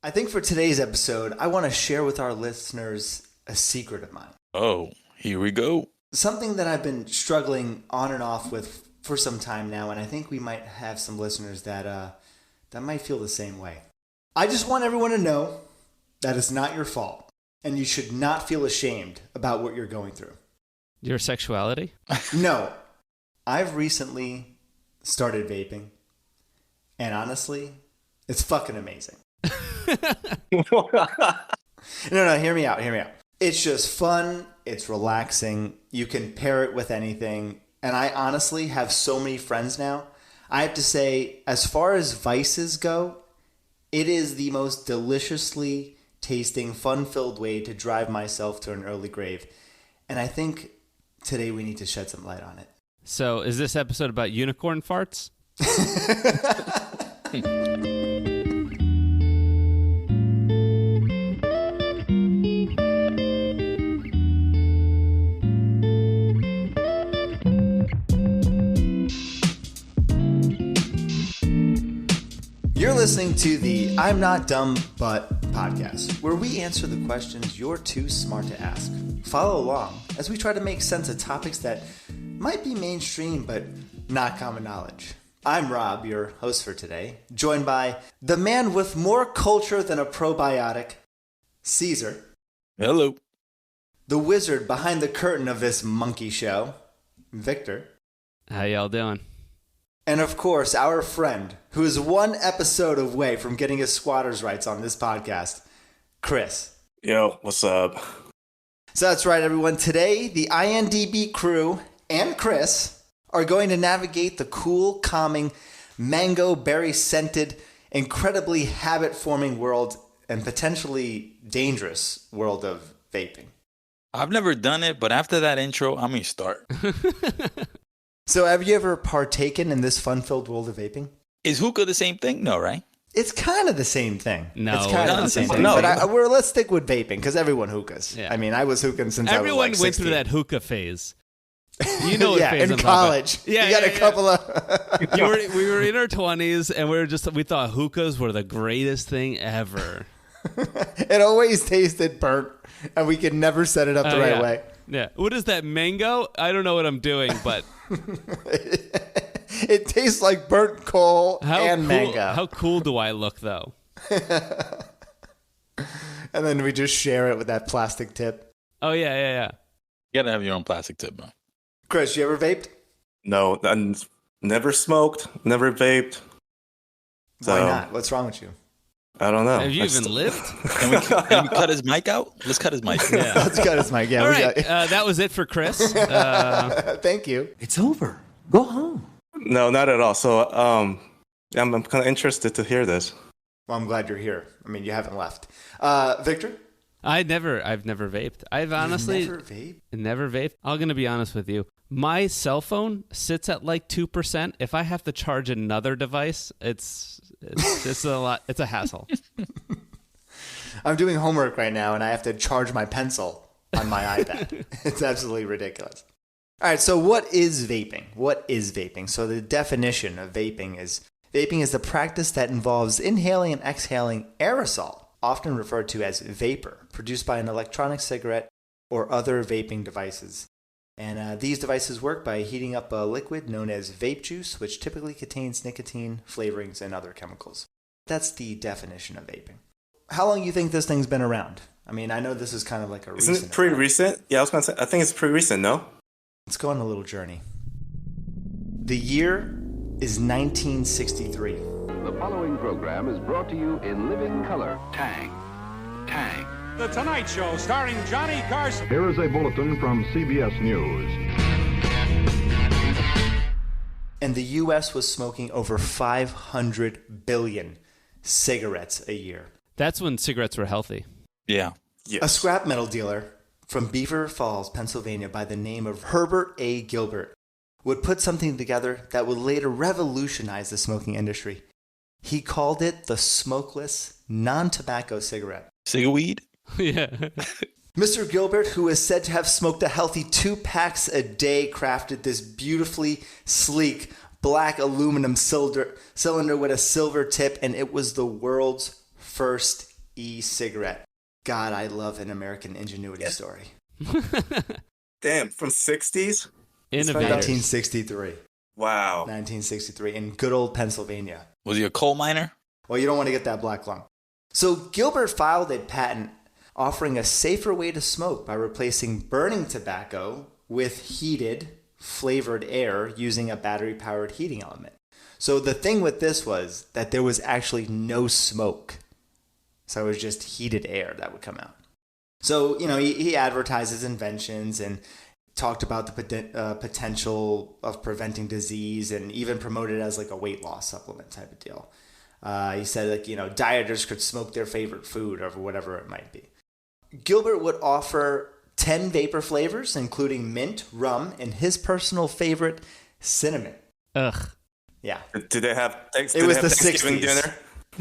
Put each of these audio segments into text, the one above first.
I think for today's episode, I want to share with our listeners a secret of mine. Oh, here we go. Something that I've been struggling on and off with for some time now, and I think we might have some listeners that might feel the same way. I just want everyone to know that it's not your fault, and you should not feel ashamed about what you're going through. Your sexuality? No. I've recently started vaping, and honestly, it's fucking amazing. No, hear me out. It's just fun. It's relaxing. You can pair it with anything. And I honestly have so many friends now. I have to say, as far as vices go, it is the most deliciously tasting, fun-filled way to drive myself to an early grave. And I think today we need to shed some light on it. So is this episode about unicorn farts? You're listening to the I'm Not Dumb But podcast, where we answer the questions you're too smart to ask. Follow along as we try to make sense of topics that might be mainstream but not common knowledge. I'm Rob, your host for today, joined by the man with more culture than a probiotic, Caesar. Hello. The wizard behind the curtain of this monkey show, Victor. How y'all doing? And of course, our friend, who is one episode away from getting his squatters' rights on this podcast, Chris. Yo, what's up? So that's right, everyone. Today, the INDB crew and Chris are going to navigate the cool, calming, mango, berry-scented, incredibly habit-forming world and potentially dangerous world of vaping. I've never done it, but after that intro, I'm going to start. So have you ever partaken in this fun-filled world of vaping? Is hookah the same thing? No, right? It's kind of the same thing. No, it's kind of the same thing. No. But let's stick with vaping because everyone hookahs. Yeah. I mean, I was hookahing since Everyone I was like went 16. through that hookah phase. You know what yeah, phase in I'm college. talking about. You got a couple of... We were in our 20s, and we thought hookahs were the greatest thing ever. It always tasted burnt, and we could never set it up the right way. Yeah. What is that, mango? I don't know what I'm doing, but... It tastes like burnt coal and mango. How cool do I look, though? And then we just share it with that plastic tip. Oh, yeah. You got to have your own plastic tip, man. Chris, you ever vaped? No, I never smoked, never vaped. So, Why not? What's wrong with you? I don't know. Have you even lived? Can we cut his mic out? Let's cut his mic. Yeah. Let's cut his mic. Yeah, All right. That was it for Chris. Thank you. It's over. Go home. No, not at all. So I'm kind of interested to hear this. Well, I'm glad you're here. I mean, you haven't left. Victor? I've never vaped. I've honestly never vaped? I'm going to be honest with you. My cell phone sits at like 2%. If I have to charge another device, it's a lot. It's a hassle. I'm doing homework right now, and I have to charge my pencil on my iPad. It's absolutely ridiculous. All right, so what is vaping? What is vaping? So the definition of vaping is the practice that involves inhaling and exhaling aerosol, often referred to as vapor, produced by an electronic cigarette or other vaping devices. And these devices work by heating up a liquid known as vape juice, which typically contains nicotine, flavorings, and other chemicals. That's the definition of vaping. How long do you think this thing's been around? I mean, I know this is kind of like a recent... Isn't it pretty recent? Yeah, I was going to say, I think it's pretty recent, no? Let's go on a little journey. The year is 1963. The following program is brought to you in living color. Tang. Tang. The Tonight Show, starring Johnny Carson. Here is a bulletin from CBS News. And the U.S. was smoking over 500 billion cigarettes a year. That's when cigarettes were healthy. Yeah. Yes. A scrap metal dealer from Beaver Falls, Pennsylvania, by the name of Herbert A. Gilbert, would put something together that would later revolutionize the smoking industry. He called it the smokeless, non-tobacco cigarette. Cigaweed? Yeah. Mr. Gilbert, who is said to have smoked a healthy 2 packs a day, crafted this beautifully sleek black aluminum cylinder with a silver tip, and it was the world's first e-cigarette. God, I love an American ingenuity story. Damn, from 60s? Innovators. 1963. Wow. 1963 in good old Pennsylvania. Was he a coal miner? Well, you don't want to get that black lung. So Gilbert filed a patent offering a safer way to smoke by replacing burning tobacco with heated, flavored air using a battery-powered heating element. So the thing with this was that there was actually no smoke. So it was just heated air that would come out. So, he advertised his inventions and talked about the potential of preventing disease and even promoted it as like a weight loss supplement type of deal. He said, dieters could smoke their favorite food or whatever it might be. Gilbert would offer 10 vapor flavors, including mint, rum, and his personal favorite, cinnamon. Ugh. Yeah. Did they have It was the Thanksgiving 60s. dinner?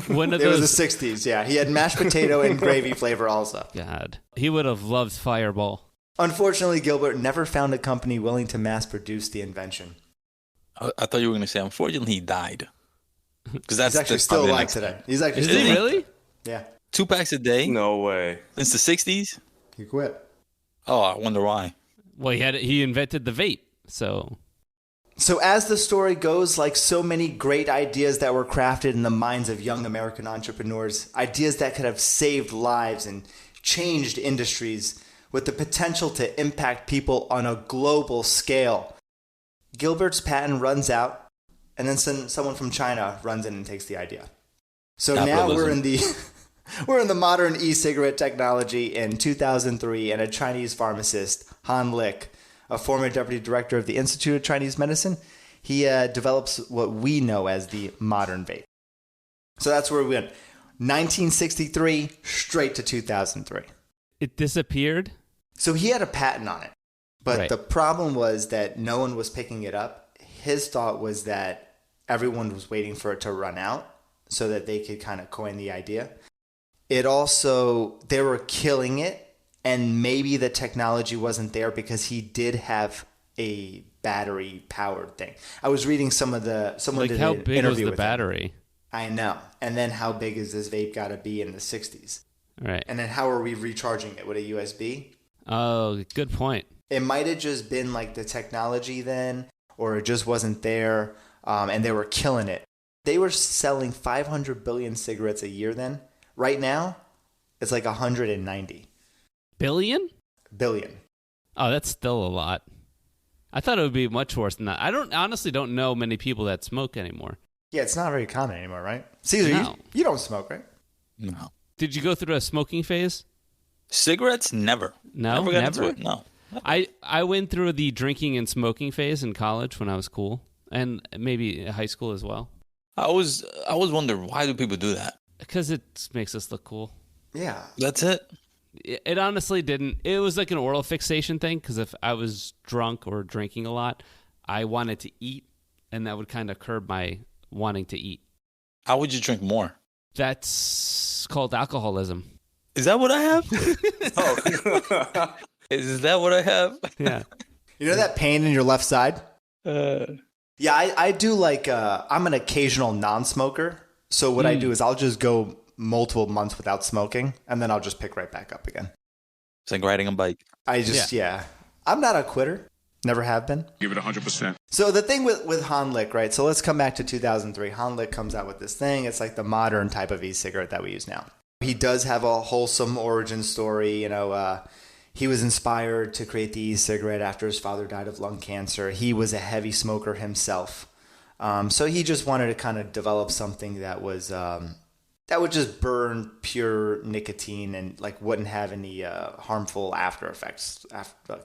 One of It those. was the 60s, yeah. He had mashed potato and gravy flavor also. God, he would have loved Fireball. Unfortunately, Gilbert never found a company willing to mass produce the invention. I thought you were going to say, unfortunately, he died. Because that's He's actually still probably the alive next today. thing. He's actually Is still he alive. really? Yeah. 2 packs a day No way. since the 60s? He quit. Oh, I wonder why. Well, he invented the vape, so So as the story goes, like so many great ideas that were crafted in the minds of young American entrepreneurs, ideas that could have saved lives and changed industries with the potential to impact people on a global scale. Gilbert's patent runs out, and then someone from China runs in and takes the idea. So now we're in the modern e-cigarette technology in 2003, and a Chinese pharmacist, Han Lick, a former deputy director of the Institute of Chinese Medicine, he develops what we know as the modern vape. So that's where we went. 1963, straight to 2003. it disappeared. So he had a patent on it. But Right. the problem was that no one was picking it up. His thought was that everyone was waiting for it to run out so that they could kind of coin the idea. It also, they were killing it, and maybe the technology wasn't there because he did have a battery powered thing. I was reading someone Like, did how an big was interview the with him. battery? I know. And then how big is this vape got to be in the 60s? Right. And then how are we recharging it with a USB? Oh, good point. It might have just been like the technology then, or it just wasn't there, and they were killing it. They were selling 500 billion cigarettes a year then. Right now, it's like 190 Billion? billion. Oh, that's still a lot. I thought it would be much worse than that. I honestly don't know many people that smoke anymore. Yeah, it's not very common anymore, right? Caesar, No. you don't smoke, right? No. Did you go through a smoking phase? Cigarettes? Never. No, Never got never? into it. No. I went through the drinking and smoking phase in college when I was cool, and maybe high school as well, I always wonder, why do people do that? because it makes us look cool. Yeah. That's it? It honestly didn't. It was like an oral fixation thing, because if I was drunk or drinking a lot, I wanted to eat, and that would kind of curb my wanting to eat. How would you drink more? That's called alcoholism. Is that what I have? Oh. Is that what I have? Yeah. You know that pain in your left side? Yeah, I do like, I'm an occasional non-smoker. So what I do is I'll just go multiple months without smoking, and then I'll just pick right back up again. It's like riding a bike. I just, yeah. I'm not a quitter. Never have been. Give it 100%. So the thing with Han Lick, right? So let's come back to 2003. Han Lick comes out with this thing. It's like the modern type of e-cigarette that we use now. He does have a wholesome origin story. You know, he was inspired to create the e-cigarette after his father died of lung cancer. He was a heavy smoker himself. So he just wanted to kind of develop something that was that would just burn pure nicotine and like wouldn't have any harmful after effects,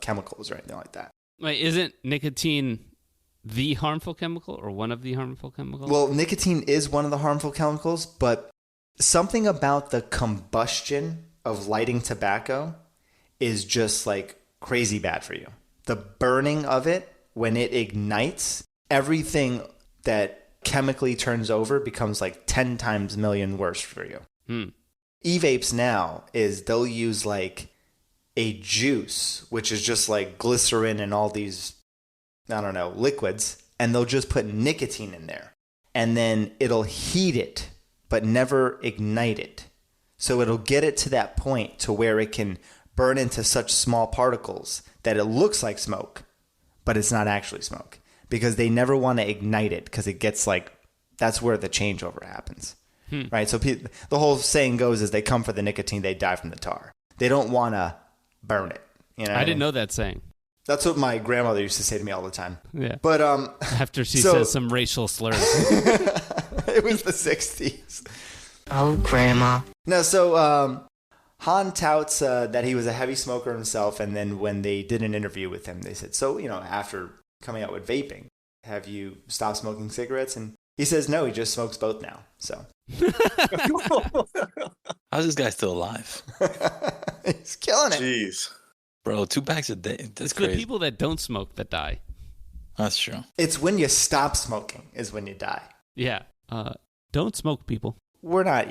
chemicals or anything like that. Wait, isn't nicotine the harmful chemical or one of the harmful chemicals? Well, nicotine is one of the harmful chemicals, but something about the combustion of lighting tobacco is just like crazy bad for you. The burning of it, when it ignites, everything that chemically turns over becomes like 10 times million worse for you. E-vapes now is they'll use like a juice, which is just like glycerin and all these, I don't know, liquids, and they'll just put nicotine in there. And then it'll heat it, but never ignite it. So it'll get it to that point to where it can burn into such small particles that it looks like smoke, but it's not actually smoke, because they never want to ignite it, because it gets like, that's where the changeover happens. Right? So the whole saying goes is they come for the nicotine, they die from the tar. They don't want to burn it. You know, I didn't know that saying. That's what my grandmother used to say to me all the time. Yeah. But after she says some racial slurs. it was the 60s. Oh, Grandma. No, so Han touts that he was a heavy smoker himself, and then when they did an interview with him, they said, so, after coming out with vaping, have you stopped smoking cigarettes? And he says no, he just smokes both now. So How's this guy still alive? he's killing it. Jeez. Bro, 2 packs a day. That's It's crazy. the people that don't smoke that die. That's true. It's when you stop smoking is when you die. Yeah. Don't smoke, people. We're not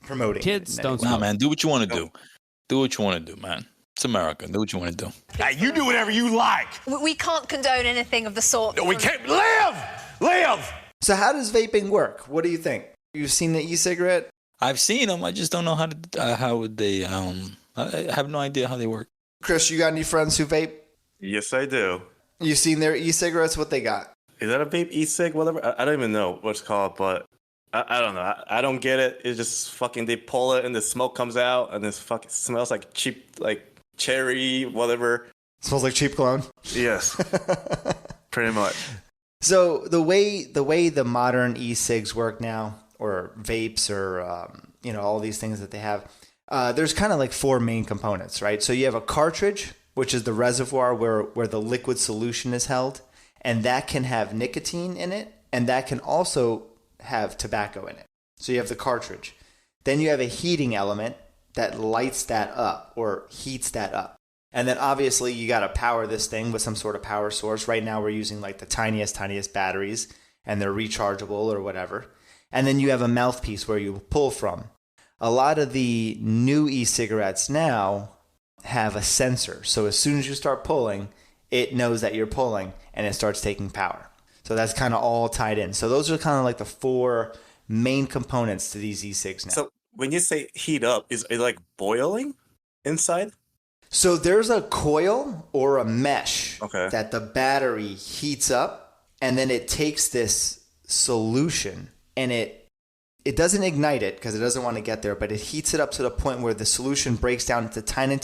promoting Kids it. don't Nah, smoke. man, do what you want to do. Do what you want to do, man. It's America. Do what you want to do. Hey, you do whatever you like. We can't condone anything of the sort. We can't live. So how does vaping work? What do you think? You've seen the e-cigarette? I've seen them. I just don't know how would they. I have no idea how they work. Chris, you got any friends who vape? Yes, I do. You seen their e-cigarettes? What they got? Is that a vape e-cig? Whatever. I don't even know what it's called, but I don't know. I don't get it. It's just fucking, they pull it and the smoke comes out and this fucking smells like cheap, like cherry, whatever. Smells like cheap cologne. Yes. Pretty much. So the way the modern e-cigs work now, or vapes, or all these things that they have, there's kind of like 4 main components, right? So you have a cartridge, which is the reservoir where the liquid solution is held, and that can have nicotine in it, and that can also have tobacco in it. So you have the cartridge. Then you have a heating element that lights that up or heats that up. And then obviously you got to power this thing with some sort of power source. Right now we're using like the tiniest batteries, and they're rechargeable or whatever. And then you have a mouthpiece where you pull from. A lot of the new e-cigarettes now have a sensor. So as soon as you start pulling, it knows that you're pulling and it starts taking power. So that's kind of all tied in. So those are kind of like the 4 main components to these e-cigs now. So when you say heat up, is it like boiling inside? So there's a coil or a mesh that the battery heats up, and then it takes this solution and it doesn't ignite it because it doesn't want to get there, but it heats it up to the point where the solution breaks down into tiny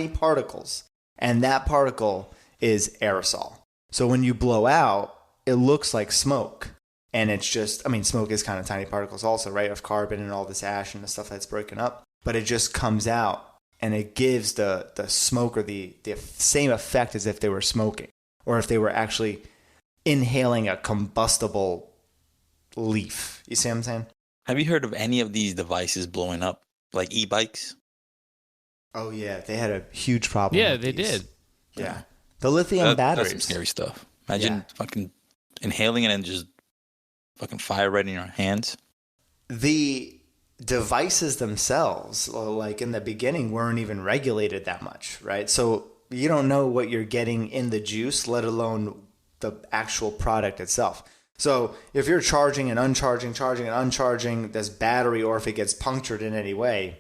particles. And that particle is aerosol. So when you blow out, it looks like smoke. And it's just, smoke is kind of tiny particles also, right? Of carbon and all this ash and the stuff that's broken up. But it just comes out and it gives the smoke or the same effect as if they were smoking, or if they were actually inhaling a combustible leaf. You see what I'm saying? Have you heard of any of these devices blowing up, like e-bikes? Oh, yeah. They had a huge problem. Yeah, with they these. did. Yeah. The lithium batteries. That's some scary stuff. Imagine fucking inhaling it and just fucking fire right in your hands. The devices themselves, like in the beginning, weren't even regulated that much, right? So you don't know what you're getting in the juice, let alone the actual product itself. So if you're charging and uncharging this battery, or if it gets punctured in any way,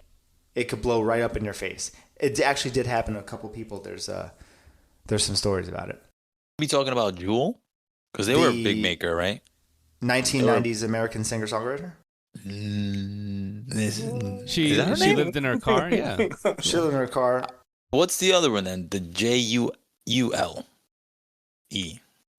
it could blow right up in your face. It actually did happen to a couple people. There's some stories about it. Are we talking about Juul? Because they were a big maker, right? 1990s American singer-songwriter? She lived in her car, yeah. She lived in her car. What's the other one then? The Juul-E.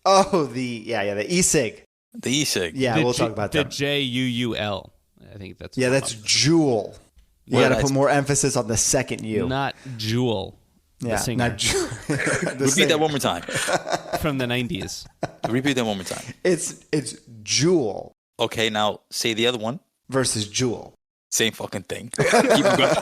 Oh, the e-cig. The e-cig. Yeah, we'll talk about that. The Juul. I think that's that's Juul. You got to put more emphasis on the second U. Not Juul. Yeah, singer. not Juul. Repeat that one more time. From the 90s. Repeat that one more time. It's Juul. Okay, now say the other one. Versus Juul. Same fucking thing. Keep going.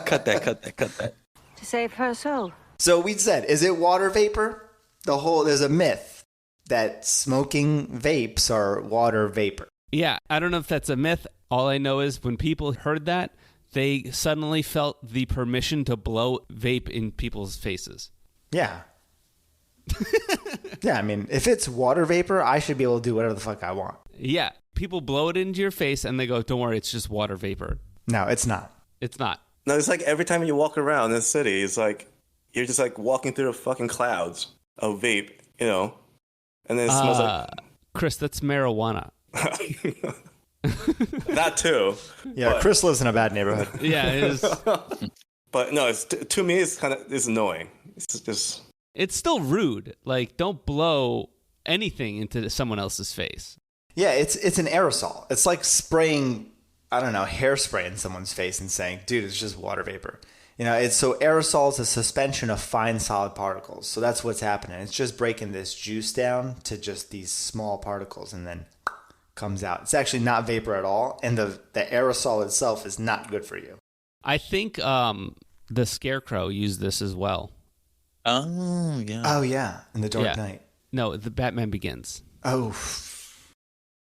Cut that. To save her soul. So we said, is it water vapor? There's a myth that smoking vapes are water vapor. Yeah, I don't know if that's a myth. All I know is when people heard that, they suddenly felt the permission to blow vape in people's faces. Yeah. Yeah, if it's water vapor, I should be able to do whatever the fuck I want. Yeah, people blow it into your face and they go, don't worry, it's just water vapor. No, it's not. It's not. No, it's like every time you walk around in the city, it's like you're just like walking through the fucking clouds of vape, you know, and then it smells like. Chris, that's marijuana. That too. Yeah, but, Chris lives in a bad neighborhood. Yeah, it is. But no, it's to me, it's annoying. It's just. It's still rude. Like, don't blow anything into someone else's face. Yeah, it's an aerosol. It's like spraying, I don't know, hairspray in someone's face and saying, dude, it's just water vapor. You know, it's so aerosol is a suspension of fine solid particles. So that's what's happening. It's just breaking this juice down to just these small particles and then comes out. It's actually not vapor at all. And the aerosol itself is not good for you. I think the Scarecrow used this as well. Oh, yeah. Oh, yeah. In The Dark Knight. No, the Batman Begins. Oh.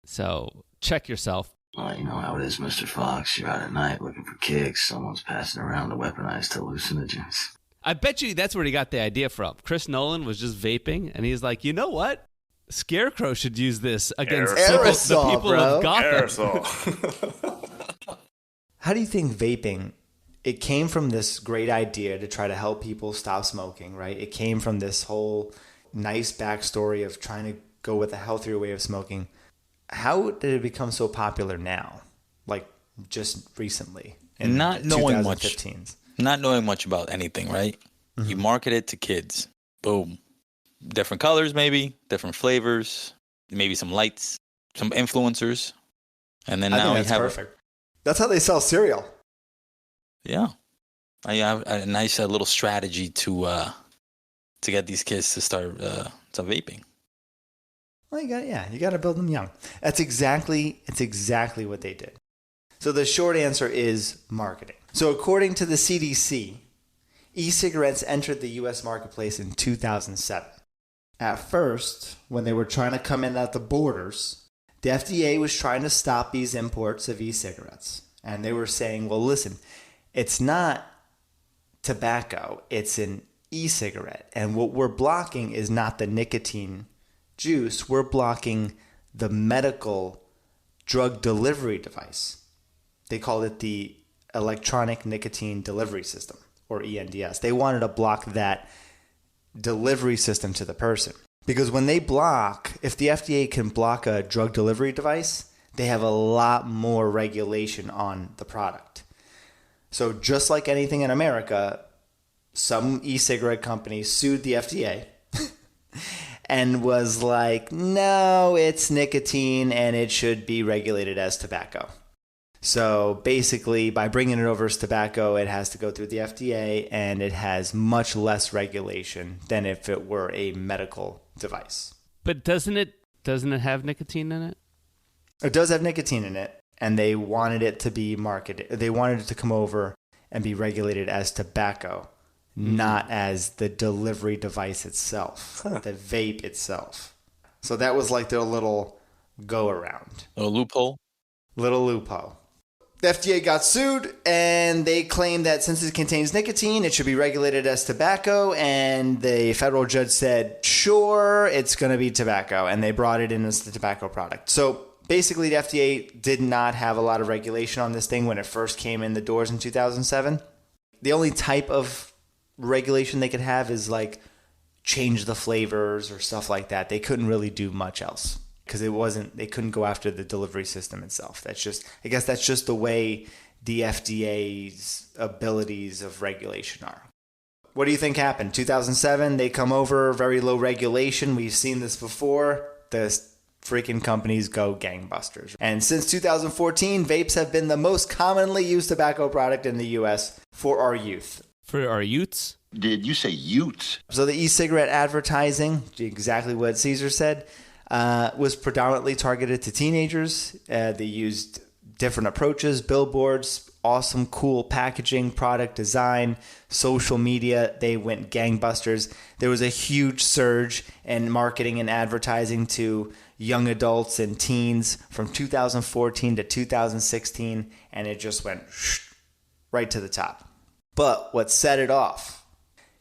So check yourself. Well, you know how it is, Mr. Fox. You're out at night looking for kicks. Someone's passing around the weaponized hallucinogens. I bet you that's where he got the idea from. Chris Nolan was just vaping, and he's like, you know what? Scarecrow should use this against the people of Gotham. Aerosol. How do you think vaping, it came from this great idea to try to help people stop smoking, right? It came from this whole nice backstory of trying to go with a healthier way of smoking. How did it become so popular now? Like just recently? Not knowing much. 2015s? Not knowing much about anything, right? Mm-hmm. You market it to kids. Boom. Different colors, maybe. Different flavors. Maybe some lights. Some influencers. And then now we have... perfect. That's how they sell cereal. Yeah. I have a nice little strategy to get these kids to start vaping. Well, you got to build them young. It's exactly what they did. So the short answer is marketing. So according to the CDC, e-cigarettes entered the U.S. marketplace in 2007. At first, when they were trying to come in at the borders, the FDA was trying to stop these imports of e-cigarettes. And they were saying, well, listen, it's not tobacco, it's an e-cigarette. And what we're blocking is not the nicotine juice, we're blocking the medical drug delivery device. They call it the electronic nicotine delivery system, or ENDS. They wanted to block that delivery system to the person. Because when they block, if the FDA can block a drug delivery device, they have a lot more regulation on the product. So just like anything in America, some e-cigarette companies sued the FDA and was like, no, it's nicotine and it should be regulated as tobacco. So basically, by bringing it over as tobacco, it has to go through the FDA and it has much less regulation than if it were a medical device. But doesn't it have nicotine in it? It does have nicotine in it, and they wanted it to be marketed. They wanted it to come over and be regulated as tobacco, not as the delivery device itself, the vape itself. So that was like their little go around. Little loophole. The FDA got sued, and they claimed that since it contains nicotine, it should be regulated as tobacco, and the federal judge said, sure, it's going to be tobacco, and they brought it in as the tobacco product. So basically, the FDA did not have a lot of regulation on this thing when it first came in the doors in 2007. The only type of regulation they could have is like change the flavors or stuff like that. They couldn't really do much else because they couldn't go after the delivery system itself. I guess that's just the way the FDA's abilities of regulation are. What do you think happened? 2007, they come over, very low regulation. We've seen this before. The freaking companies go gangbusters. And since 2014, vapes have been the most commonly used tobacco product in the U.S. for our youth. For our youths? Did you say youths? So the e-cigarette advertising, exactly what Caesar said, was predominantly targeted to teenagers. They used different approaches, billboards, awesome, cool packaging, product design, social media. They went gangbusters. There was a huge surge in marketing and advertising to young adults and teens from 2014 to 2016, and it just went right to the top. But what set it off?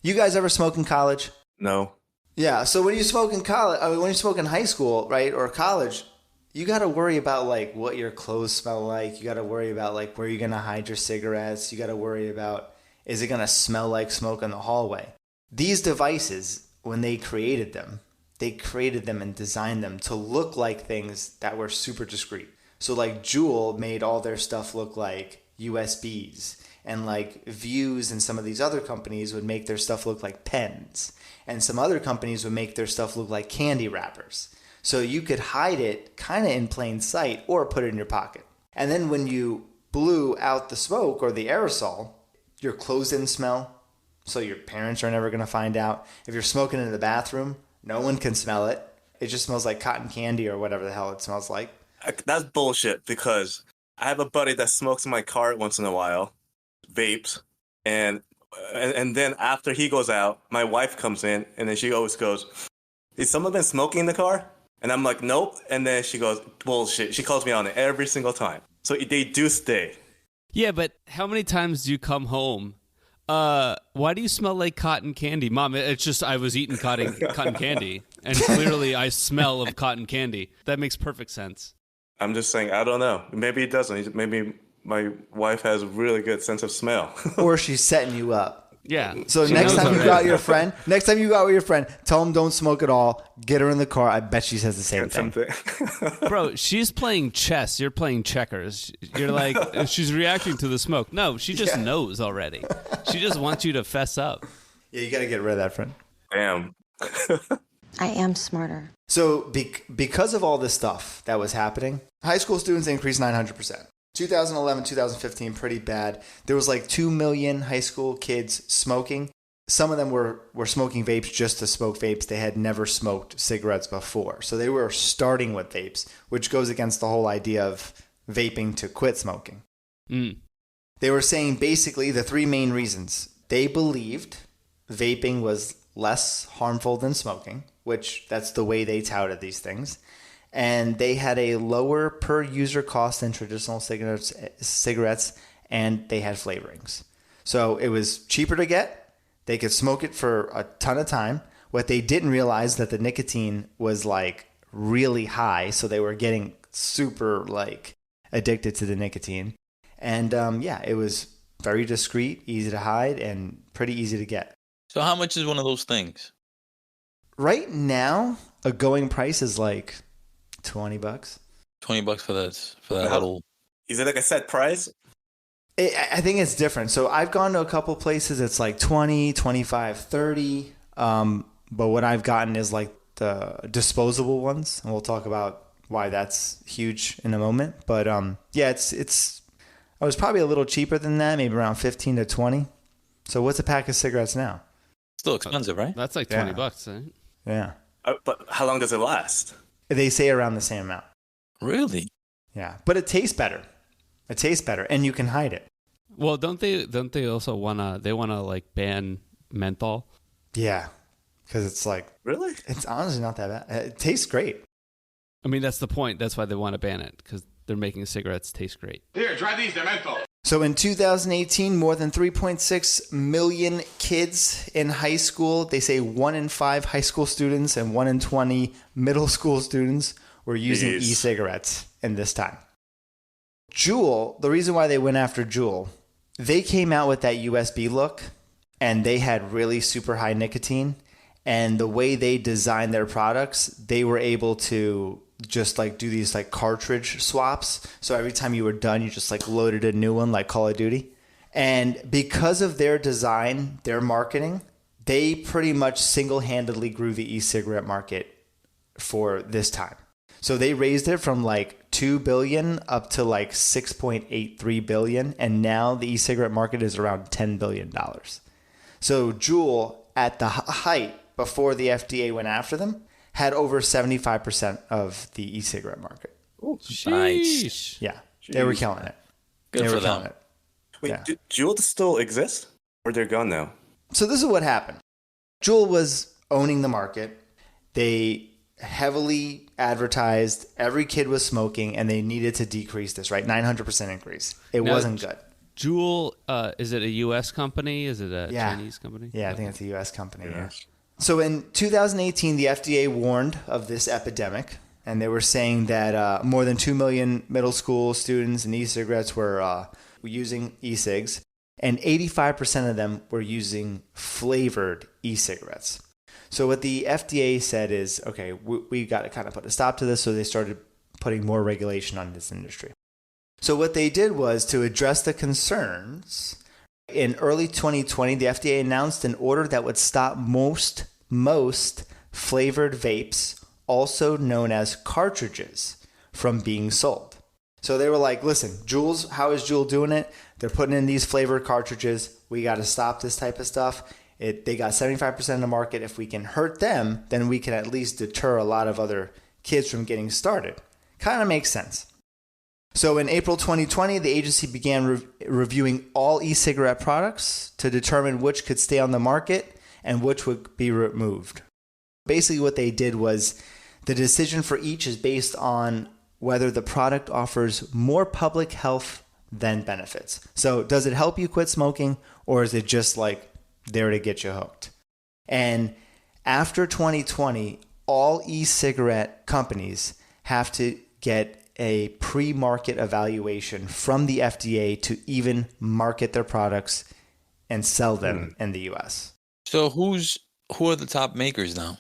You guys ever smoke in college? No. Yeah, so when you smoke in college, when you smoke in high school, right, or college, you got to worry about like what your clothes smell like. You got to worry about like where you're going to hide your cigarettes. You got to worry about, is it going to smell like smoke in the hallway? These devices, when they created them and designed them to look like things that were super discreet. So like Juul made all their stuff look like USBs, and like Views and some of these other companies would make their stuff look like pens, and some other companies would make their stuff look like candy wrappers. So you could hide it kind of in plain sight or put it in your pocket. And then when you blew out the smoke or the aerosol, your clothes didn't smell, so your parents are never going to find out. If you're smoking in the bathroom, no one can smell it. It just smells like cotton candy or whatever the hell it smells like. That's bullshit, because I have a buddy that smokes in my car once in a while, vapes, and then after he goes out, my wife comes in, and then she always goes, "Has someone been smoking in the car?" And I'm like, "Nope." And then she goes, "Bullshit." She calls me on it every single time. So they do stay. Yeah, but how many times do you come home? Why do you smell like cotton candy? Mom, it's just I was eating cotton candy, and clearly I smell of cotton candy. That makes perfect sense. I'm just saying, I don't know. Maybe it doesn't. Maybe my wife has a really good sense of smell. Or she's setting you up. Yeah. So next time you go out with your friend, tell him don't smoke at all. Get her in the car. I bet she says the same thing. Bro, she's playing chess. You're playing checkers. You're like, she's reacting to the smoke. No, she just knows already. She just wants you to fess up. Yeah, you got to get rid of that, friend. Damn. I am smarter. So because of all this stuff that was happening, high school students increased 900%. 2011, 2015, pretty bad. There was like 2 million high school kids smoking. Some of them were smoking vapes just to smoke vapes. They had never smoked cigarettes before. So they were starting with vapes, which goes against the whole idea of vaping to quit smoking. They were saying basically the three main reasons. They believed vaping was less harmful than smoking, which that's the way they touted these things. And they had a lower per user cost than traditional cigarettes, and they had flavorings. So it was cheaper to get. They could smoke it for a ton of time. What they didn't realize that the nicotine was like really high, so they were getting super like addicted to the nicotine. And it was very discreet, easy to hide, and pretty easy to get. So how much is one of those things? Right now, a going price is like $20. $20 for that little. Is it like a set price? I think it's different. So I've gone to a couple places. It's like 20, 25, 30. But what I've gotten is like the disposable ones, and we'll talk about why that's huge in a moment. But it's. I was probably a little cheaper than that, maybe around 15 to 20. So what's a pack of cigarettes now? Still expensive, right? That's like $20, right? Yeah. But how long does it last? They say around the same amount. Really? Yeah, but it tastes better. And you can hide it. Well, don't they also wanna like ban menthol? Yeah, because it's like really. It's honestly not that bad. It tastes great. I mean, that's the point. That's why they want to ban it, because they're making cigarettes taste great. Here, try these. They're menthol. So in 2018, more than 3.6 million kids in high school, they say 1 in 5 high school students and 1 in 20 middle school students were using e-cigarettes in this time. Juul, the reason why they went after Juul, they came out with that USB look, and they had really super high nicotine. And the way they designed their products, they were able to just like do these like cartridge swaps. So every time you were done, you just like loaded a new one, like Call of Duty. And because of their design, their marketing, they pretty much single-handedly grew the e-cigarette market for this time. So they raised it from like 2 billion up to like 6.83 billion. And now the e-cigarette market is around $10 billion. So Juul, at the height before the FDA went after them, had over 75% of the e-cigarette market. Oh, nice. Yeah, they were killing it. Good for them. Wait, Yeah. do Juul still exist? Or they're gone now? So this is what happened. Juul was owning the market. They heavily advertised. Every kid was smoking, and they needed to decrease this, right? 900% increase. It wasn't good. Juul, is it a U.S. company? Is it a Chinese company? Yeah, I think it's a U.S. company. Yeah. So in 2018, the FDA warned of this epidemic, and they were saying that more than 2 million middle school students and e-cigarettes were using e-cigs, and 85% of them were using flavored e-cigarettes. So what the FDA said is, okay, we got to kind of put a stop to this, so they started putting more regulation on this industry. So what they did was to address the concerns. In early 2020, the FDA announced an order that would stop most flavored vapes, also known as cartridges, from being sold. So they were like, listen, Juul's, how is Juul doing it? They're putting in these flavored cartridges. We got to stop this type of stuff. They got 75% of the market. If we can hurt them, then we can at least deter a lot of other kids from getting started. Kind of makes sense. So in April 2020, the agency began reviewing all e-cigarette products to determine which could stay on the market and which would be removed. Basically what they did was the decision for each is based on whether the product offers more public health than benefits. So does it help you quit smoking, or is it just like there to get you hooked? And after 2020, all e-cigarette companies have to get a pre-market evaluation from the FDA to even market their products and sell them in the US. So who are the top makers now?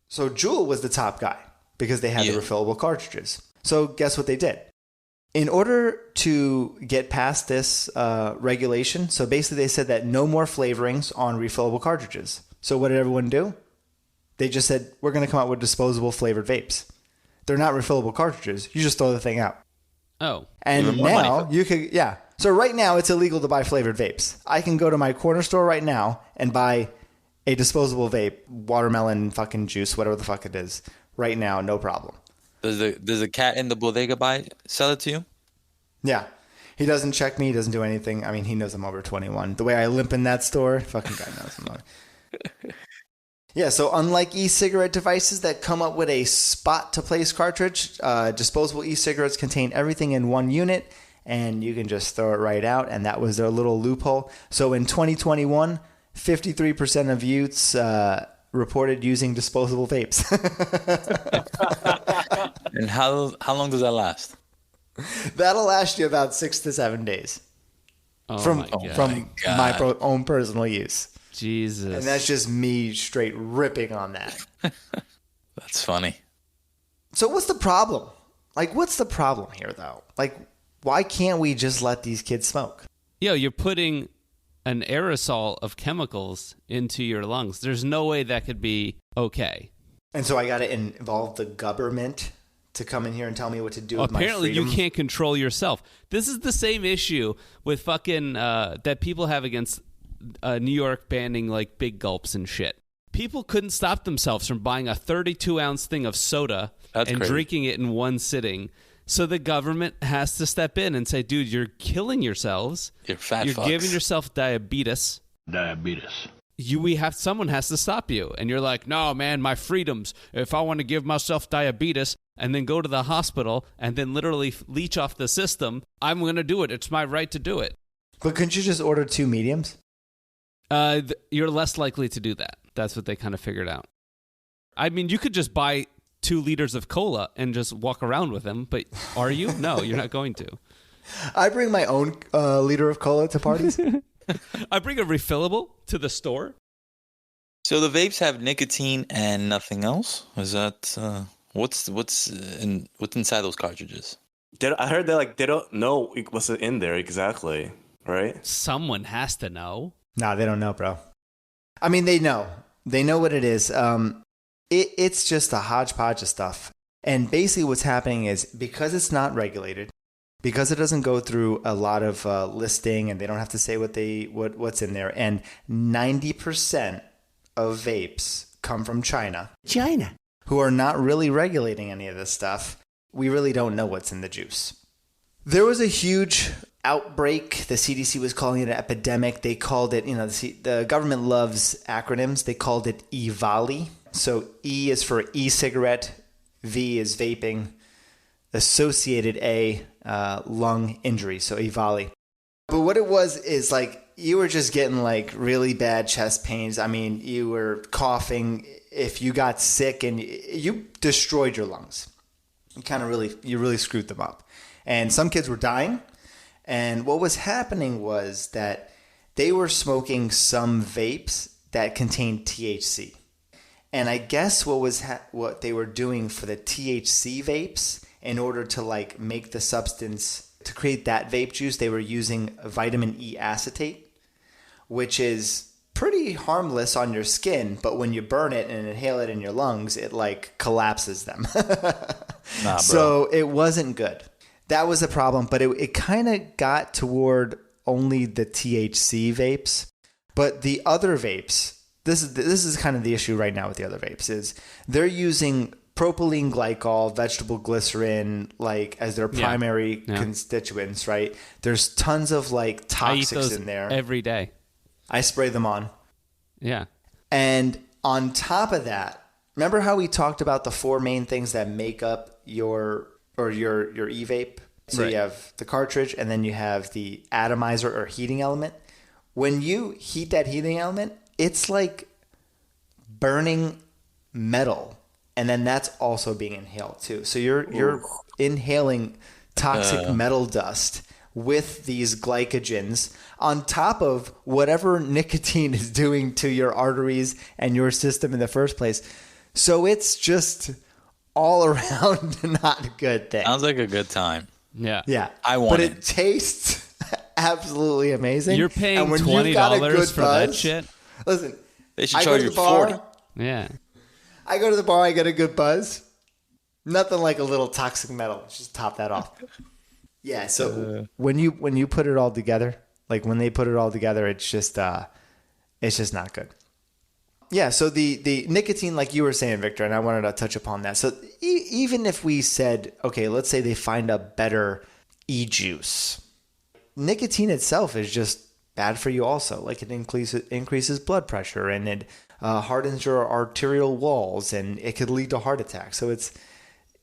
So Juul was the top guy because they had the refillable cartridges. So guess what they did? In order to get past this regulation, so basically they said that no more flavorings on refillable cartridges. So what did everyone do? They just said, we're going to come out with disposable flavored vapes. They're not refillable cartridges. You just throw the thing out. Oh. And now you could, So right now it's illegal to buy flavored vapes. I can go to my corner store right now and buy a disposable vape, watermelon fucking juice, whatever the fuck it is, right now, no problem. Does the cat in the bodega sell it to you? Yeah. He doesn't check me. He doesn't do anything. I mean, he knows I'm over 21. The way I limp in that store, fucking guy knows I'm over. Yeah, so unlike e-cigarette devices that come up with a spot-to-place cartridge, disposable e-cigarettes contain everything in one unit, and you can just throw it right out, and that was their little loophole. So in 2021, 53% of youths reported using disposable vapes. And how long does that last? That'll last you about 6 to 7 days from my own personal use. Jesus. And that's just me straight ripping on that. That's funny. So what's the problem? Like, what's the problem here, though? Like, why can't we just let these kids smoke? Yo, you're putting an aerosol of chemicals into your lungs. There's no way that could be okay. And so I got to involve the government to come in here and tell me what to do with my freedom? Apparently you can't control yourself. This is the same issue with fucking that people have against New York banning like big gulps and shit. People couldn't stop themselves from buying a 32-ounce thing of soda and drinking it in one sitting. So the government has to step in and say, dude, you're killing yourselves. You're fat You're fucks. giving yourself diabetes. Someone has to stop you. And you're like, no, man, my freedoms. If I want to give myself diabetes and then go to the hospital and then literally leech off the system, I'm going to do it. It's my right to do it. But couldn't you just order 2 mediums? You're less likely to do that. That's what they kind of figured out. I mean, you could just buy 2 liters of cola and just walk around with them, but are you? No, you're not going to. I bring my own liter of cola to parties. I bring a refillable to the store. So the vapes have nicotine and nothing else? Is that what's inside those cartridges? I heard that they don't know what's in there exactly, right? Someone has to know. Nah, they don't know, bro. I mean, they know. They know what it is. It's just a hodgepodge of stuff. And basically what's happening is because it's not regulated, because it doesn't go through a lot of listing and they don't have to say what's in there, and 90% of vapes come from China, who are not really regulating any of this stuff, we really don't know what's in the juice. There was a huge outbreak. The CDC was calling it an epidemic. They called it, the government loves acronyms. They called it EVALI. So E is for e-cigarette, V is vaping, associated A, lung injury, so EVALI. But what it was is you were just getting really bad chest pains. I mean, you were coughing. If you got sick and you destroyed your lungs. you really screwed them up. And some kids were dying. And what was happening was that they were smoking some vapes that contained THC. And I guess what they were doing for the THC vapes, in order to like make the substance to create that vape juice, they were using vitamin E acetate, which is pretty harmless on your skin, but when you burn it and inhale it in your lungs, it like collapses them. Nah, so it wasn't good. That was a problem, but it kind of got toward only the THC vapes. But the other vapes, this is kind of the issue right now with the other vapes, is they're using propylene glycol, vegetable glycerin, like as their primary constituents, right? There's tons of like toxics in there. Every day. I spray them on. Yeah. And on top of that, remember how we talked about the 4 main things that make up your e-vape? So right. You have the cartridge, and then you have the atomizer or heating element. When you heat that heating element, it's like burning metal, and then that's also being inhaled too. So you're inhaling toxic metal dust with these glycogens on top of whatever nicotine is doing to your arteries and your system in the first place. So it's just all around not a good thing. Sounds like a good time. Yeah. Yeah. I want but it. It tastes absolutely amazing. You're paying and when you've got a good $20 for buzz, that shit? Listen, They should I go charge to you the bar, 40. Yeah. I go to the bar, I get a good buzz. Nothing like a little toxic metal. Just top that off. Yeah, so when you put it all together, like when they put it all together, it's just not good. Yeah, so the nicotine, like you were saying, Victor, and I wanted to touch upon that. So even if we said, okay, let's say they find a better e-juice, nicotine itself is just bad for you also. Like it increases blood pressure, and it hardens your arterial walls, and it could lead to heart attacks. So it's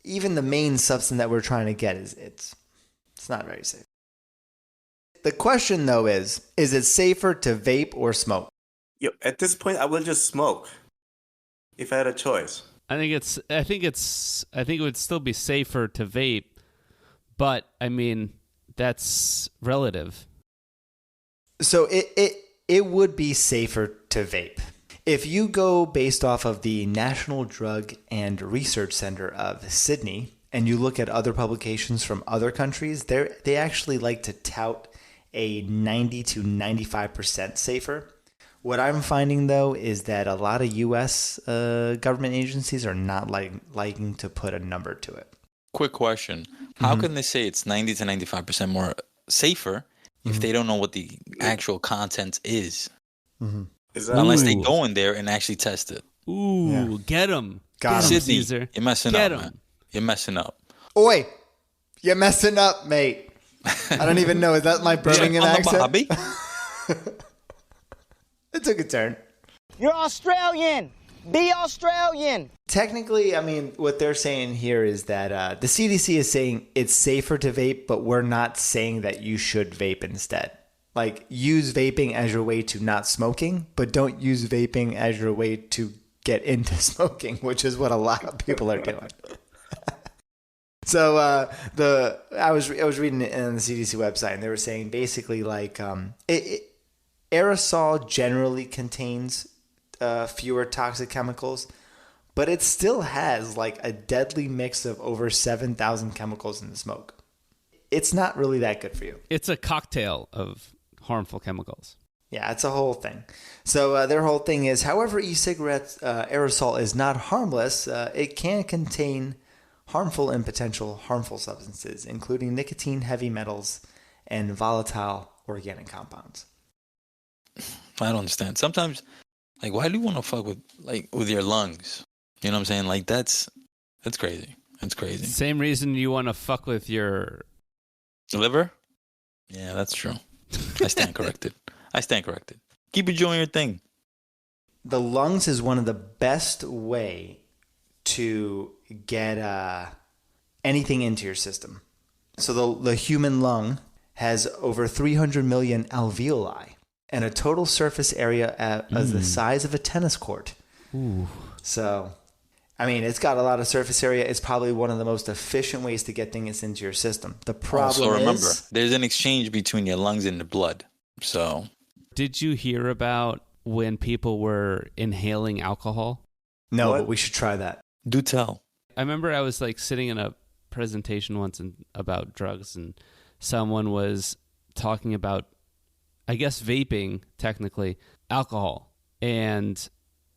even the main substance that we're trying to get it's not very safe. The question though is it safer to vape or smoke? Yo, at this point, I would just smoke if I had a choice. I think it would still be safer to vape, but I mean that's relative. So it would be safer to vape. If you go based off of the National Drug and Research Center of Sydney, and you look at other publications from other countries, they actually like to tout a 90 to 95% safer. What I'm finding, though, is that a lot of U.S. government agencies are not liking to put a number to it. Quick question. How can they say it's 90 to 95% more safer if they don't know what the actual content is? Unless they go in there and actually test it. Ooh, get him. Got him. Sydney, Caesar. you're messing Get up, him. man. You're messing up. Oi, you're messing up, mate. I don't even know. Is that my Birmingham accent? Bobby? It took a turn. You're Australian. Be Australian. Technically, I mean, what they're saying here is that the CDC is saying it's safer to vape, but we're not saying that you should vape instead. Like, use vaping as your way to not smoking, but don't use vaping as your way to get into smoking, which is what a lot of people are doing. So I was reading it on the CDC website, and they were saying basically like aerosol generally contains fewer toxic chemicals, but it still has like a deadly mix of over 7,000 chemicals in the smoke. It's not really that good for you. It's a cocktail of harmful chemicals. Yeah, it's a whole thing. So their whole thing is, however, e-cigarettes aerosol is not harmless, it can contain harmful and potential harmful substances, including nicotine, heavy metals, and volatile organic compounds. I don't understand. Sometimes, like, why do you want to fuck with your lungs? You know what I'm saying? Like, that's crazy. That's crazy. Same reason you want to fuck with your liver? Yeah, that's true. I stand corrected. Keep enjoying your thing. The lungs is one of the best way to get anything into your system. So the human lung has over 300 million alveoli and a total surface area as the size of a tennis court. Ooh. So, I mean, it's got a lot of surface area. It's probably one of the most efficient ways to get things into your system. The problem also, remember, is... there's an exchange between your lungs and the blood. So... Did you hear about when people were inhaling alcohol? No, but we should try that. Do tell. I remember I was like sitting in a presentation once about drugs, and someone was talking about, I guess, vaping, technically, alcohol. And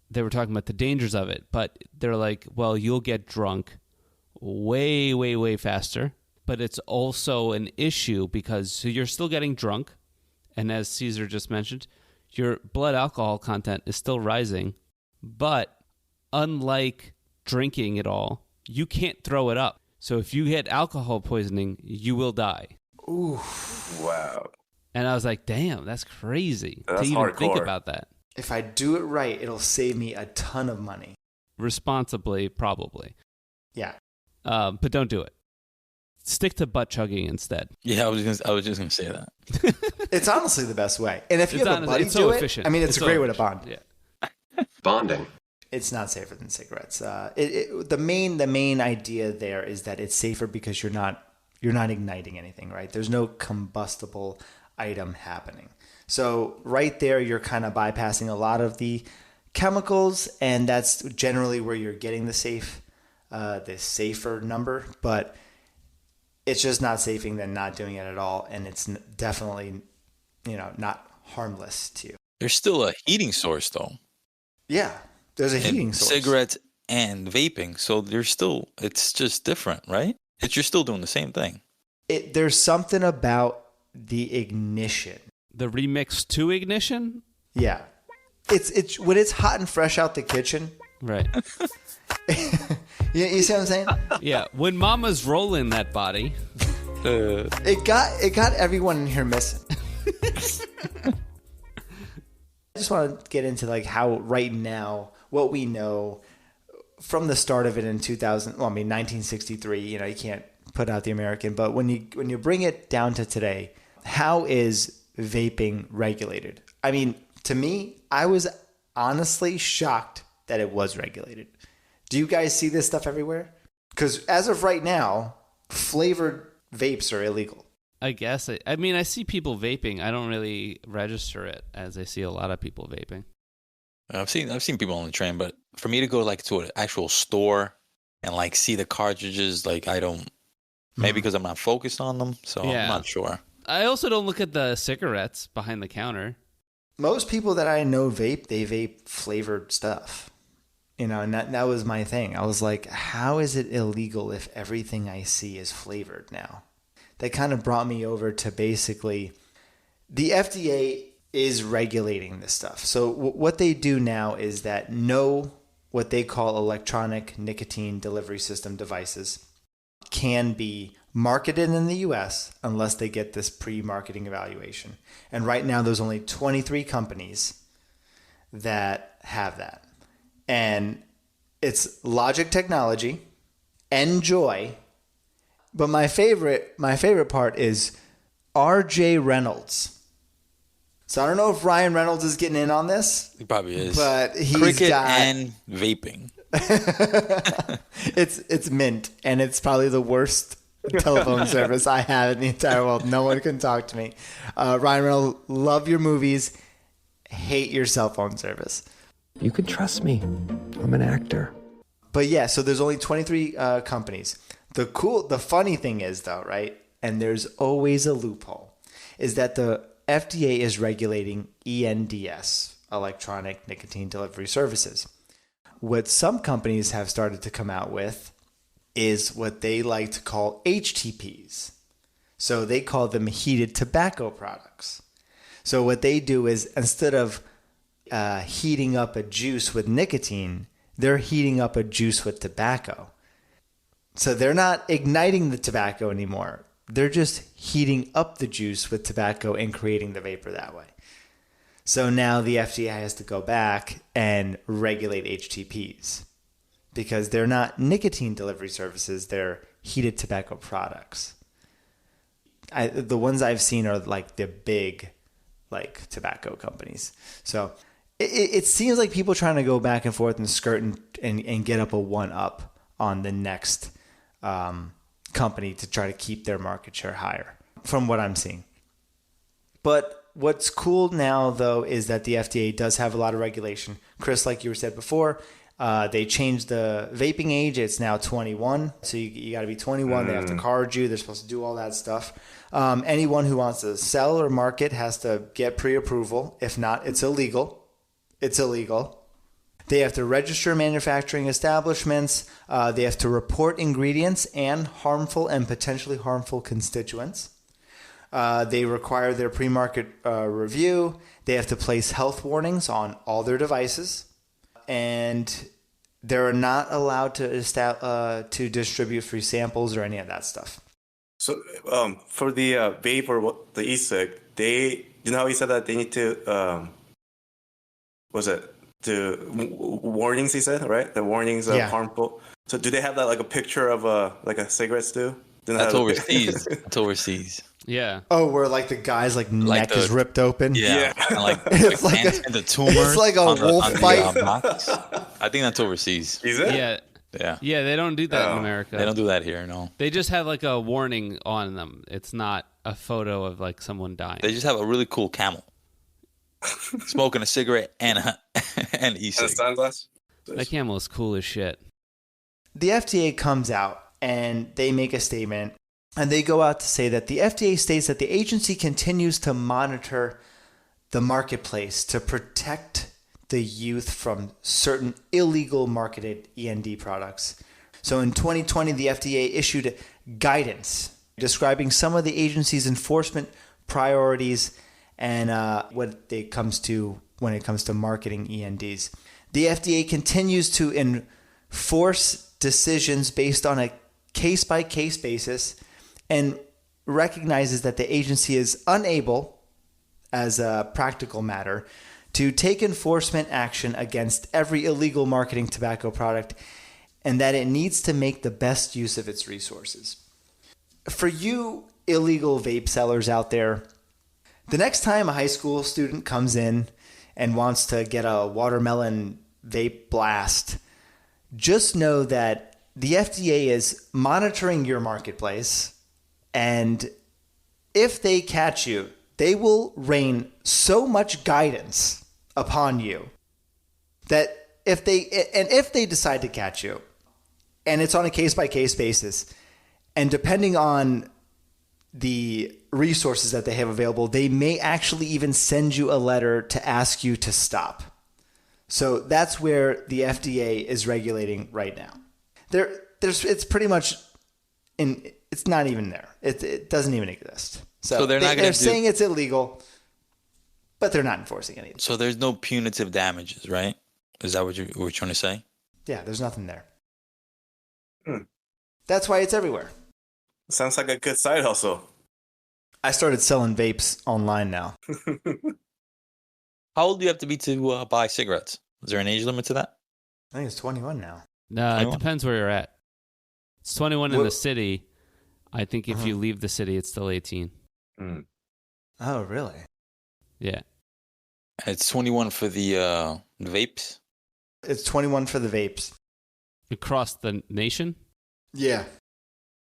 they were talking about the dangers of it. But they're like, well, you'll get drunk way, way, way faster. But it's also an issue because so you're still getting drunk. And as Caesar just mentioned, your blood alcohol content is still rising. But unlike drinking it all, you can't throw it up. So if you get alcohol poisoning, you will die. Ooh. Wow. And I was like, damn, that's crazy That's to even hardcore. think about that. If I do it right, it'll save me a ton of money. Responsibly, probably. Yeah. But don't do it. Stick to butt chugging instead. Yeah, I was just gonna say that. It's honestly the best way. And if you It's have a honestly- buddy it's do so it, efficient. I mean, it's a so great way to efficient. bond. Yeah. Bonding. It's not safer than cigarettes. The main idea there is that it's safer because you're not igniting anything, right? There's no combustible item happening. So right there, you're kind of bypassing a lot of the chemicals, and that's generally where you're getting the safer number. But it's just not safer than not doing it at all, and it's definitely, not harmless to you. There's still a heating source, though. Yeah, there's a heating in source. Cigarettes and vaping, so it's just different, right? You're still doing the same thing. There's something about the ignition. The remix to ignition? Yeah. It's when it's hot and fresh out the kitchen. Right. You see what I'm saying? Yeah. When mama's rolling that body. It got everyone in here missing. I just want to get into like how right now, what we know from the start of it in 1963, you can't put out the American, but when you bring it down to today, how is vaping regulated? I mean, to me, I was honestly shocked that it was regulated. Do you guys see this stuff everywhere? Because as of right now, flavored vapes are illegal. I guess. I mean, I see people vaping. I don't really register it as I see a lot of people vaping. I've seen people on the train, but for me to go like to an actual store and like see the cartridges, like I don't. Maybe because I'm not focused on them, so Yeah. I'm not sure. I also don't look at the cigarettes behind the counter. Most people that I know vape, they vape flavored stuff. And that was my thing. I was like, how is it illegal if everything I see is flavored now? That kind of brought me over to basically the FDA is regulating this stuff. So what they do now is that no, what they call electronic nicotine delivery system devices can be marketed in the US unless they get this pre-marketing evaluation. And right now there's only 23 companies that have that. And it's Logic Technology, Enjoy, but my favorite part is RJ Reynolds. So I don't know if Ryan Reynolds is getting in on this. He probably is. But he's Cricket got and vaping. It's Mint, and it's probably the worst telephone service I have in the entire world. No one can talk to me. Ryan Reynolds, love your movies, hate your cell phone service. You can trust me. I'm an actor. But yeah, so there's only 23 companies. The funny thing is though, right? And there's always a loophole, is that the FDA is regulating ENDS, electronic nicotine delivery services. What some companies have started to come out with is what they like to call HTPs. So they call them heated tobacco products. So what they do is instead of heating up a juice with nicotine, they're heating up a juice with tobacco. So they're not igniting the tobacco anymore. They're just heating up the juice with tobacco and creating the vapor that way. So now the FDA has to go back and regulate HTPs because they're not nicotine delivery services, they're heated tobacco products. The ones I've seen are like the big tobacco companies. So it seems like people trying to go back and forth and skirt and get up a one up on the next company to try to keep their market share higher from what I'm seeing. But what's cool now, though, is that the FDA does have a lot of regulation. Chris, like you said before, they changed the vaping age. It's now 21. So you got to be 21. They have to card you. They're supposed to do all that stuff. Anyone who wants to sell or market has to get pre-approval. If not, it's illegal. It's illegal. They have to register manufacturing establishments. They have to report ingredients and harmful and potentially harmful constituents. They require their pre-market review. They have to place health warnings on all their devices. And they're not allowed to distribute free samples or any of that stuff. So for the vape or the e-cig, you know how you said that they need to, warnings he said, right? The warnings of harmful. So do they have that like a picture of like a cigarettes do? That's overseas. That's overseas. Yeah. Oh, where like the guy's like neck is ripped open. Yeah. And like it's like the tumors. It's like a wolf fight. I think that's overseas. Is it? Yeah. Yeah. Yeah, they don't do that in America. They don't do that here, no. They just have like a warning on them. It's not a photo of like someone dying. They just have a really cool camel. Smoking a cigarette and e-cig. Sunglasses. That camel is cool as shit. The FDA comes out and they make a statement, and they go out to say that the FDA states that the agency continues to monitor the marketplace to protect the youth from certain illegal marketed END products. So in 2020, the FDA issued guidance describing some of the agency's enforcement priorities and when it comes to marketing ENDs. The FDA continues to enforce decisions based on a case-by-case basis and recognizes that the agency is unable, as a practical matter, to take enforcement action against every illegal marketing tobacco product, and that it needs to make the best use of its resources. For you illegal vape sellers out there, the next time a high school student comes in and wants to get a watermelon vape blast, just know that the FDA is monitoring your marketplace, and if they catch you, they will rain so much guidance upon you that if they decide to catch you, and it's on a case-by-case basis, and depending on the resources that they have available, they may actually even send you a letter to ask you to stop. So that's where the FDA is regulating right now. It's pretty much it's not even there. It doesn't even exist. So they're saying it's illegal, but they're not enforcing anything. So there's no punitive damages, right? Is that what we're trying to say? Yeah, there's nothing there. That's why it's everywhere. Sounds like a good side hustle. I started selling vapes online now. How old do you have to be to buy cigarettes? Is there an age limit to that? I think it's 21 now. No, 21? It depends where you're at. It's 21 in the city. I think if you leave the city, it's still 18. Oh, really? Yeah. It's 21 for the vapes? It's 21 for the vapes. Across the nation? Yeah.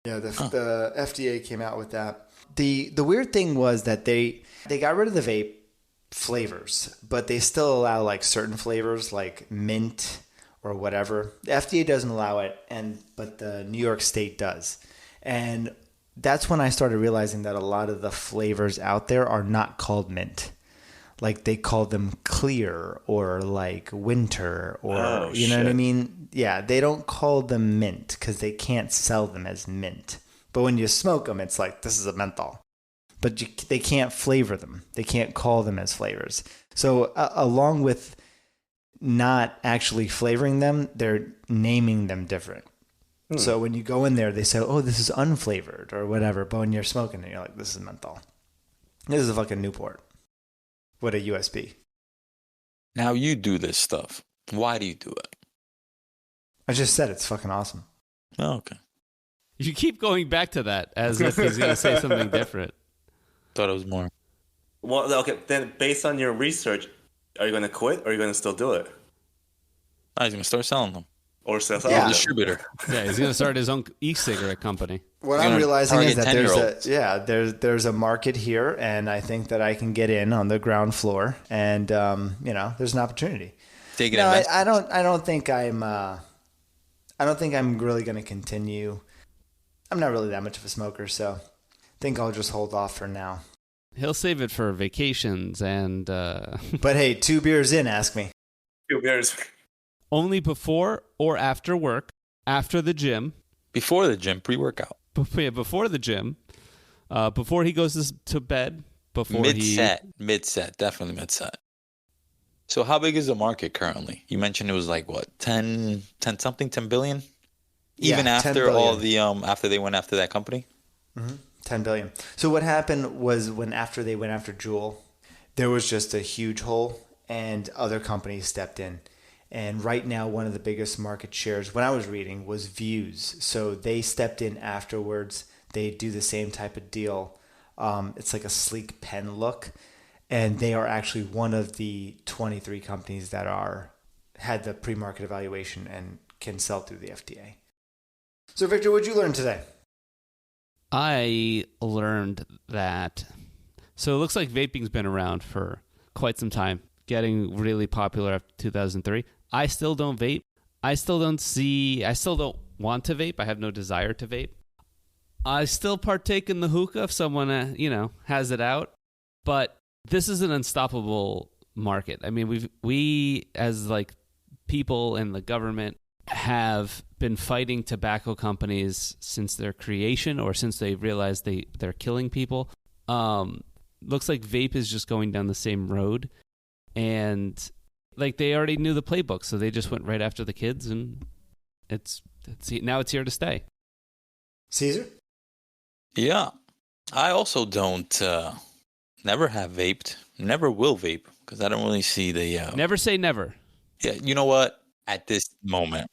Yeah, the FDA came out with that. The weird thing was that they got rid of the vape flavors, but they still allow like certain flavors like mint or whatever. The FDA doesn't allow it, but the New York State does. And that's when I started realizing that a lot of the flavors out there are not called mint. Like they call them clear or like winter or you know what I mean? Yeah, they don't call them mint because they can't sell them as mint. But when you smoke them, it's like, this is a menthol. But they can't flavor them. They can't call them as flavors. So along with not actually flavoring them, they're naming them different. So when you go in there, they say, oh, this is unflavored or whatever. But when you're smoking it, you're like, this is menthol. This is a fucking Newport with a USB. Now you do this stuff. Why do you do it? I just said it's fucking awesome. Oh, okay. You keep going back to that as if he's going to say something different. Thought it was more. Well, okay. Then based on your research, Are you going to quit or are you going to still do it? He's going to start selling them. Or sell a distributor. Yeah, he's going to start his own e-cigarette company. What I'm realizing is that there's a market here, and I think that I can get in on the ground floor, and there's an opportunity. I don't think I'm really going to continue. I'm not really that much of a smoker, so I think I'll just hold off for now. He'll save it for vacations and. But hey, 2 beers in, ask me. 2 beers. Only before or after work, after the gym. Before the gym, pre-workout. Before the gym. Before he goes to bed. Mid-set, definitely mid-set. So how big is the market currently? You mentioned it was like what, 10 billion? Even after all the after they went after that company? Mm-hmm. 10 billion. So what happened was after they went after Juul, there was just a huge hole and other companies stepped in. And right now, one of the biggest market shares, when I was reading, was Views. So they stepped in afterwards. They do the same type of deal. It's like a sleek pen look. And they are actually one of the 23 companies that had the pre-market evaluation and can sell through the FDA. So, Victor, what did you learn today? I learned that... So it looks like vaping's been around for quite some time, getting really popular after 2003. I still don't vape. I still don't want to vape. I have no desire to vape. I still partake in the hookah if someone, has it out. But this is an unstoppable market. I mean, we as like people in the government have been fighting tobacco companies since their creation or since they realized they're killing people. Looks like vape is just going down the same road. And like they already knew the playbook, so they just went right after the kids, and now it's here to stay. Caesar? Yeah. I also don't, never have vaped, never will vape, because I don't really see the... Never say never. Yeah, you know what? At this moment,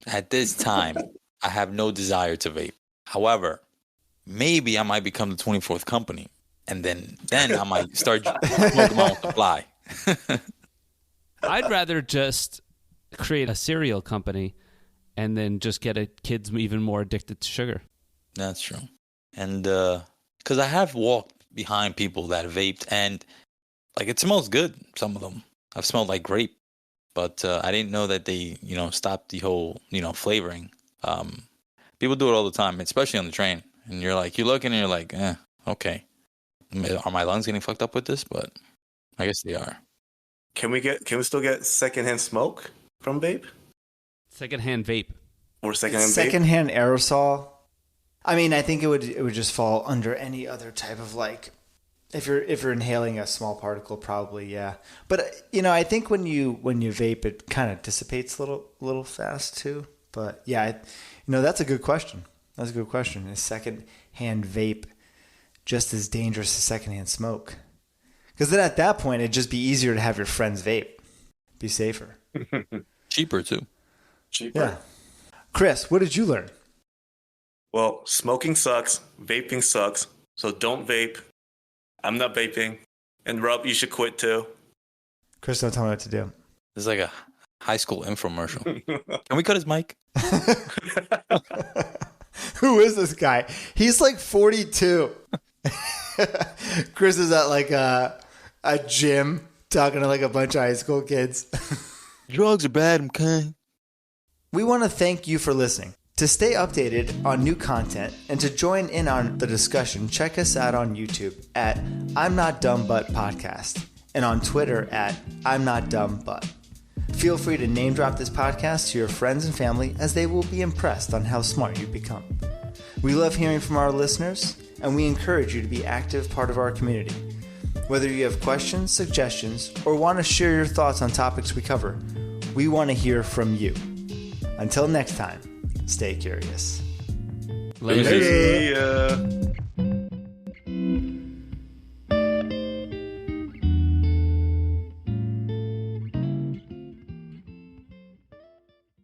at this time, I have no desire to vape. However, maybe I might become the 24th company, and then I might start smoking my own supply. I'd rather just create a cereal company and then just get kids even more addicted to sugar. That's true. And because I have walked behind people that vaped, and like it smells good, some of them. I've smelled like grape, but I didn't know that they, stopped the whole, flavoring. People do it all the time, especially on the train. And you're looking and you're like, okay. Are my lungs getting fucked up with this? But I guess they are. Can we still get secondhand smoke from vape? Secondhand vape. Or secondhand vape? Secondhand aerosol. I mean, I think it would just fall under any other type of like, if you're inhaling a small particle, probably, yeah. But I think when you vape, it kind of dissipates a little fast too. But yeah, that's a good question. That's a good question. Is secondhand vape just as dangerous as secondhand smoke? Because then at that point, it'd just be easier to have your friends vape. Be safer. Cheaper, too. Cheaper. Yeah. Chris, what did you learn? Well, smoking sucks. Vaping sucks. So don't vape. I'm not vaping. And Rob, you should quit, too. Chris, don't tell me what to do. This is like a high school infomercial. Can we cut his mic? Who is this guy? He's like 42. Chris is at like a gym talking to like a bunch of high school kids. Drugs are bad, okay? We want to thank you for listening. To stay updated on new content and to join in on the discussion, check us out on YouTube at I'm Not Dumb But Podcast and on Twitter at I'm Not Dumb But. Feel free to name drop this podcast to your friends and family, as they will be impressed on how smart you've become. We love hearing from our listeners, and we encourage you to be an active part of our community. Whether you have questions, suggestions, or want to share your thoughts on topics we cover, we want to hear from you. Until next time, stay curious. Later. See ya.